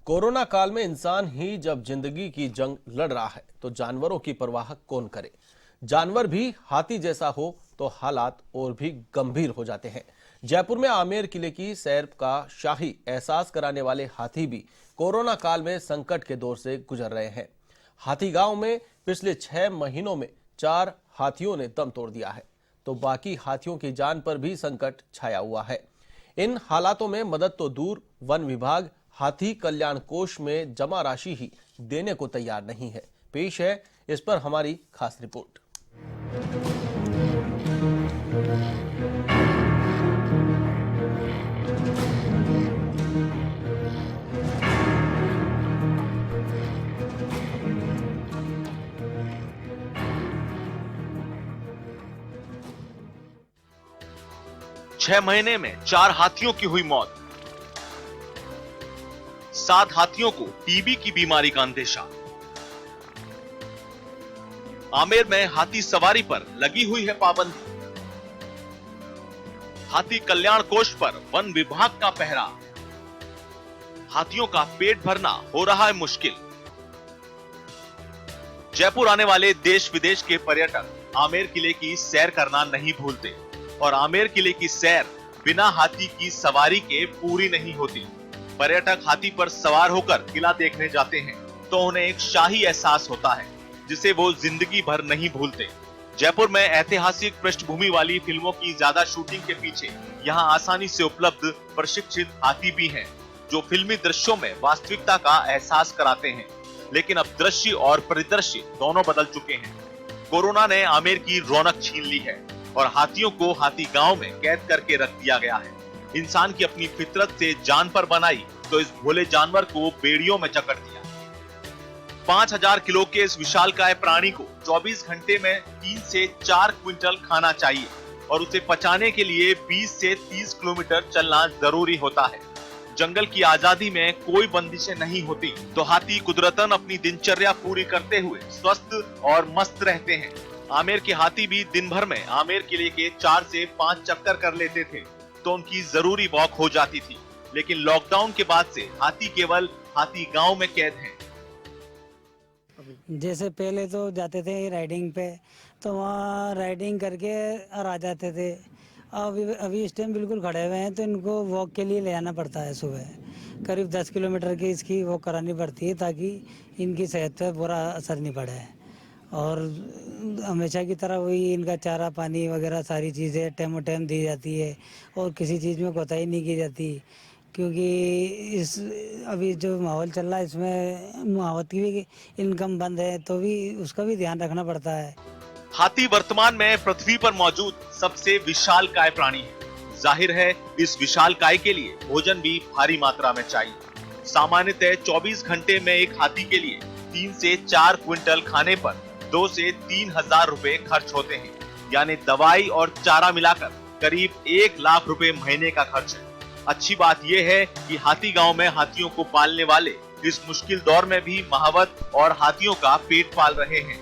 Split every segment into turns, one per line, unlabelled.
Corona काल में इंसान ही जब जिंदगी की जंग लड़ रहा है तो जानवरों की परवाह कौन करे। जानवर भी हाथी जैसा हो तो हालात और भी गंभीर हो जाते हैं। जयपुर में आमेर किले की सैर का शाही एहसास कराने वाले हाथी भी कोरोना काल में संकट के दौर से गुजर रहे हैं। हाथी गांव में पिछले 6 महीनों में 4 हाथियों ने दम तोड़ दिया है तो बाकी हाथियों की जान पर भी संकट छाया हुआ है। इन हालातों में मदद तो दूर, वन विभाग हाथी कल्याण कोष में जमा राशि ही देने को तैयार नहीं है। पेश है इस पर हमारी खास रिपोर्ट।
6 महीने में 4 हाथियों की हुई मौत, 7 हाथियों को टीबी की बीमारी का अंदेशा। आमेर में हाथी सवारी पर लगी हुई है पाबंदी। हाथी कल्याण कोष पर वन विभाग का पहरा। हाथियों का पेट भरना हो रहा है मुश्किल। जयपुर आने वाले देश विदेश के पर्यटक आमेर किले की सैर करना नहीं भूलते और आमेर किले की सैर बिना हाथी की सवारी के पूरी नहीं होती। पर्यटक हाथी पर सवार होकर किला देखने जाते हैं तो उन्हें एक शाही एहसास होता है जिसे वो जिंदगी भर नहीं भूलते। जयपुर में ऐतिहासिक पृष्ठभूमि वाली फिल्मों की ज्यादा शूटिंग के पीछे यहाँ आसानी से उपलब्ध प्रशिक्षित हाथी भी हैं, जो फिल्मी दृश्यों में वास्तविकता का एहसास कराते हैं। लेकिन अब दृश्य और परिदृश्य दोनों बदल चुके हैं। कोरोना ने आमेर की रौनक छीन ली है और हाथियों को हाथी गांव में कैद करके रख दिया गया है। इंसान की अपनी फितरत से जान पर बनाई तो इस भोले जानवर को बेड़ियों में जकड़ दिया। 5000 किलो के इस विशालकाय प्राणी को 24 घंटे में 3 से 4 क्विंटल खाना चाहिए और उसे पचाने के लिए 20 से 30 किलोमीटर चलना जरूरी होता है। जंगल की आजादी में कोई बंदिशें नहीं होती तो हाथी कुदरतन अपनी दिनचर्या पूरी करते हुए स्वस्थ और मस्त रहते हैं। आमेर के हाथी भी दिन भर में आमेर किले के 4 से 5 चक्कर कर लेते थे तो उनकी जरूरी वॉक हो जाती थी। लेकिन लॉकडाउन के बाद से हाथी केवल हाथी गांव में कैद हैं।
जैसे पहले तो जाते थे राइडिंग पे तो वहाँ राइडिंग करके और आ जाते थे। अभी इस टाइम बिल्कुल खड़े हुए हैं तो इनको वॉक के लिए ले जाना पड़ता है। सुबह करीब 10 किलोमीटर की इसकी वॉक करानी पड़ती है ताकि इनकी सेहत पर बुरा असर नहीं पड़े। और हमेशा की तरह वही इनका चारा पानी वगैरह सारी चीज़ें टाइम टाइम दी जाती है और किसी चीज़ में कोताही नहीं की जाती, क्योंकि इस अभी जो माहौल चल रहा है इसमें मुआवत की भी इनकम बंद है तो भी उसका भी ध्यान रखना पड़ता है।
हाथी वर्तमान में पृथ्वी पर मौजूद सबसे विशालकाय प्राणी है। जाहिर है इस विशालकाय के लिए भोजन भी भारी मात्रा में चाहिए। सामान्यतः 24 घंटे में एक हाथी के लिए 3 से 4 क्विंटल खाने पर 2 से 3 हजार रुपए खर्च होते हैं, यानी दवाई और चारा मिलाकर करीब 1 लाख रुपए महीने का खर्च है। अच्छी बात यह है कि हाथी गांव में हाथियों को पालने वाले इस मुश्किल दौर में भी महावत और हाथियों का पेट पाल रहे हैं।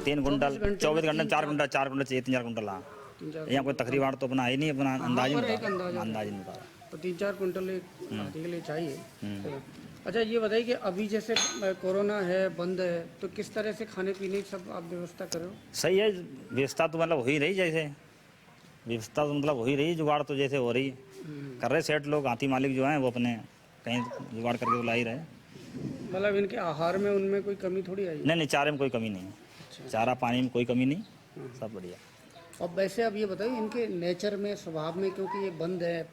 3 कुंटल 24 घंटे में 4 कुंटल चाहिए, 3-4 कुंटल। हाँ, यहाँ कोई तकरीबन तो अपना ही नहीं, अपना अंदाज नहीं बता रहा।
तो 3-4 कुंटल एक हाथी के लिए चाहिए। अच्छा ये बताइए कि अभी जैसे कोरोना है, बंद है, तो किस तरह से खाने पीने की सब आप व्यवस्था करो?
सही है, व्यवस्था तो मतलब हो ही रही, जैसे व्यवस्था तो मतलब हो ही रही, जुगाड़ तो जैसे हो रही कर रहे सेठ लोग। हाथी मालिक जो हैं वो अपने कहीं जुगाड़ करके बुला ही रहे।
मतलब इनके आहार में उनमें कोई कमी थोड़ी आई?
नहीं, चारे में कोई कमी नहीं। अच्छा। चारा पानी में कोई कमी नहीं, सब बढ़िया।
और वैसे अब ये बताइए इनके नेचर में, स्वभाव में, क्योंकि ये बंद है,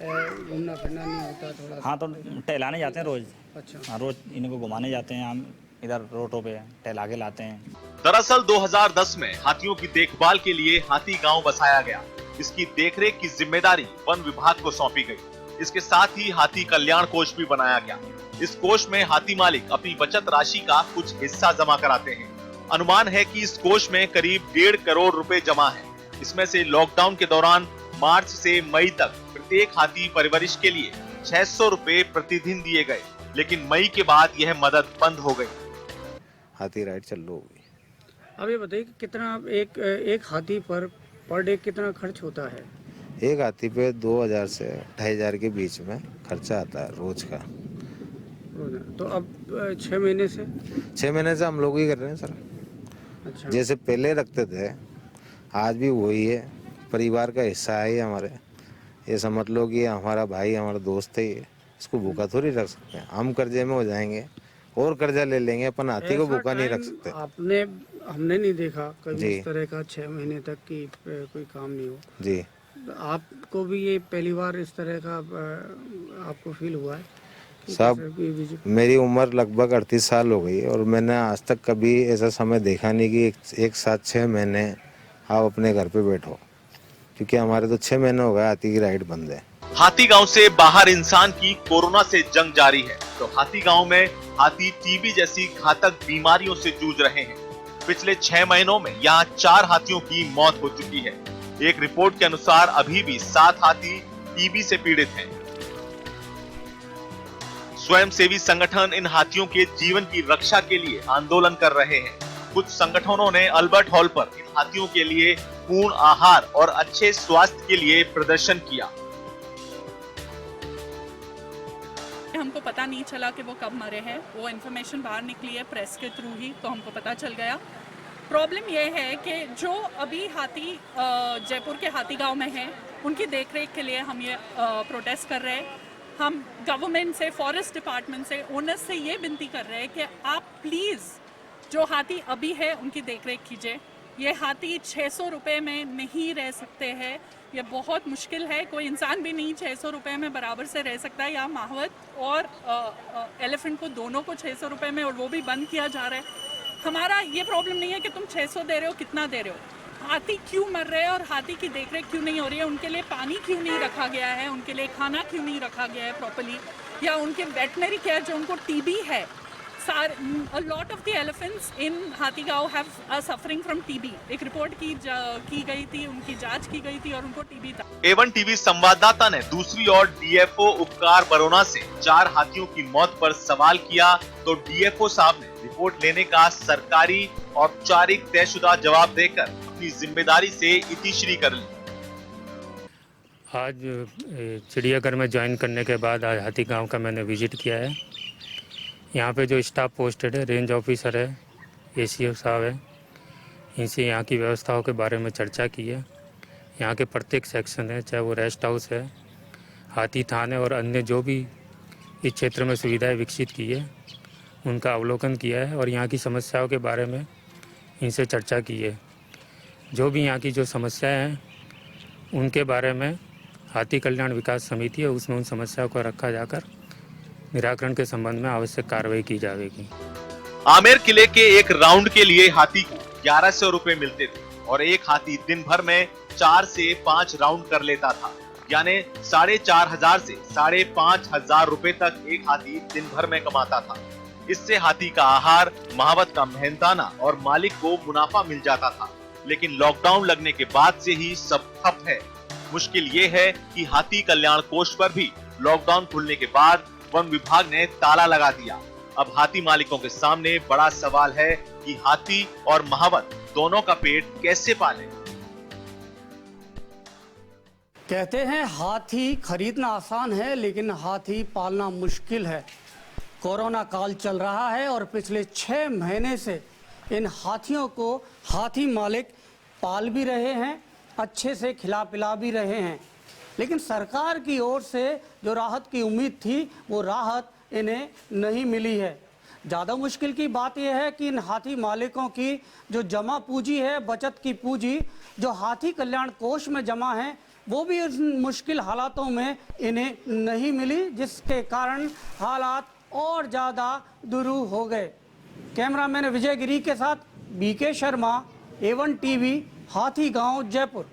घूमना फिरना नहीं होता थोड़ा।
हाँ, तो टहलाने जाते हैं रोज।
अच्छा।
हाँ, रोज इनको घुमाने जाते हैं हम इधर रोडों पे, टहला के लाते हैं।
दरअसल 2010 में हाथियों की देखभाल के लिए हाथी गांव बसाया गया। इसकी देखरेख की जिम्मेदारी वन विभाग को सौंपी गई। इसके साथ ही हाथी कल्याण कोष भी बनाया गया। इस कोष में हाथी मालिक अपनी बचत राशि का कुछ हिस्सा जमा कराते हैं। अनुमान है कि इस कोष में करीब 1.5 करोड़ रुपए जमा है। इसमें से लॉकडाउन के दौरान मार्च से मई तक प्रत्येक हाथी परवरिश के लिए 600 रुपए प्रतिदिन दिए गए, लेकिन मई के बाद यह मदद बंद हो गई।
हाथी राइड चालू हो गई।
अब ये बताइए कि कितना एक हाथी पर डे कितना खर्च होता है?
एक हाथी पे 2000 से 2500 के बीच में खर्चा आता है रोज का।
तो अब 6 महीने से
6 महीने से हम लोग ही कर रहे हैं सर।
अच्छा
जैसे पहले रखते थे आज भी वही है, परिवार का हिस्सा है ये हमारे। ये समझ लो कि हमारा भाई हमारा दोस्त है, ये इसको भूखा थोड़ी रख सकते हैं। हम कर्जे में हो जाएंगे और कर्जा ले लेंगे, अपन हाथी को
ऐसा
भूखा नहीं रख
टाइम
सकते।
हमने नहीं देखा कभी
जी।
इस तरह का 6 महीने तक की कोई काम नहीं हो।
जी
आपको भी ये पहली बार इस तरह का आपको फील हुआ है कि
साहब,
कैसे कोई बीच-
मेरी उम्र लगभग 38 साल हो गई और मैंने आज तक कभी ऐसा समय देखा नहीं कि एक साथ 6 महीने आप अपने घर पे बैठो, क्योंकि हमारे तो 6 महीने हो गए हाथी की राइड बंद है।
हाथी गांव से बाहर इंसान की कोरोना से जंग जारी है, तो हाथी गांव में हाथी टीबी जैसी घातक बीमारियों से जूझ रहे हैं। पिछले 6 महीनों में यहाँ 4 हाथियों की मौत हो चुकी है। एक रिपोर्ट के अनुसार अभी भी 7 हाथी टीबी से पीड़ित हैं। स्वयंसेवी संगठन इन हाथियों के जीवन की रक्षा के लिए आंदोलन कर रहे हैं। कुछ संगठनों ने अल्बर्ट हॉल पर इन हाथियों के लिए पूर्ण आहार और अच्छे स्वास्थ्य के लिए प्रदर्शन किया।
हमको पता नहीं चला कि वो कब मरे हैं, वो इन्फॉर्मेशन बाहर निकली है प्रेस के थ्रू ही, तो हमको पता चल गया। प्रॉब्लम ये है कि जो अभी हाथी जयपुर के हाथी गांव में हैं, उनकी देखरेख के लिए हम ये प्रोटेस्ट कर रहे हैं। हम गवर्नमेंट से, फॉरेस्ट डिपार्टमेंट से, ओनर्स से ये विनती कर रहे हैं कि आप प्लीज़ जो हाथी अभी है उनकी देखरेख कीजिए। ये हाथी 600 रुपये में नहीं रह सकते हैं, ये बहुत मुश्किल है। कोई इंसान भी नहीं 600 रुपये में बराबर से रह सकता है। यहाँ माहवत और एलिफेंट को दोनों को 600 रुपये में, और वो भी बंद किया जा रहा है। हमारा ये प्रॉब्लम नहीं है कि तुम 600 दे रहे हो, कितना दे रहे हो। हाथी क्यों मर रहे हैं और हाथी की देखरेख क्यों नहीं हो रही है, उनके लिए पानी क्यों नहीं रखा गया है, उनके लिए खाना क्यों नहीं रखा गया है प्रॉपर्ली, या उनके वेटनरी केयर जो उनको टीबी है। A lot of the elephants in Hathigaon have suffering from TB। एक रिपोर्ट की गई थी, उनकी जांच की गई थी और उनको टीबी था।
A1 टीवी संवाददाता ने दूसरी ओर डीएफओ उपकार बरोना से 4 हाथियों की मौत पर सवाल किया, तो डीएफओ साहब ने रिपोर्ट लेने का सरकारी औपचारिक तयशुदा जवाब देकर अपनी जिम्मेदारी से इतिश्री कर ली।
आज चिड़ियाघर में ज्वाइन करने के बाद आज हाथी गांव का मैंने विजिट किया है। यहाँ पे जो स्टाफ पोस्टेड है, रेंज ऑफिसर है, एसीओ साहब है, इनसे यहाँ की व्यवस्थाओं के बारे में चर्चा की है। यहाँ के प्रत्येक सेक्शन है, चाहे वो रेस्ट हाउस है, हाथी थाने और अन्य जो भी इस क्षेत्र में सुविधाएं विकसित की है, उनका अवलोकन किया है और यहाँ की समस्याओं के बारे में इनसे चर्चा की है। जो भी यहाँ की जो समस्याएँ हैं उनके बारे में हाथी कल्याण विकास समिति है, उसमें उन समस्याओं को रखा जाकर निराकरण के संबंध में आवश्यक कार्रवाई की जाएगी।
आमेर किले के एक राउंड के लिए हाथी को 1100 रुपए मिलते थे और एक हाथी दिन भर में 4 से 5 राउंड कर लेता था, यानी 4500 से 5500 रुपए तक एक हाथी दिन भर में कमाता था। इससे हाथी का आहार, महावत का मेहनताना और मालिक को मुनाफा मिल जाता था। लेकिन लॉकडाउन लगने के बाद से ही सब ठप है। मुश्किल ये है कि हाथी कल्याण कोष पर भी लॉकडाउन खुलने के बाद वन विभाग ने ताला लगा दिया। अब हाथी मालिकों के सामने बड़ा सवाल है कि हाथी और महावत दोनों का पेट कैसे पालें।
कहते हैं हाथी खरीदना आसान है लेकिन हाथी पालना मुश्किल है। कोरोना काल चल रहा है और पिछले 6 महीने से इन हाथियों को हाथी मालिक पाल भी रहे हैं, अच्छे से खिला पिला भी रहे हैं, लेकिन सरकार की ओर से जो राहत की उम्मीद थी वो राहत इन्हें नहीं मिली है। ज़्यादा मुश्किल की बात यह है कि इन हाथी मालिकों की जो जमा पूंजी है, बचत की पूंजी जो हाथी कल्याण कोष में जमा है, वो भी इस मुश्किल हालातों में इन्हें नहीं मिली, जिसके कारण हालात और ज़्यादा दुरूह हो गए। कैमरामैन विजय गिरी के साथ बीके शर्मा, A1 टीवी, हाथी गांव, जयपुर।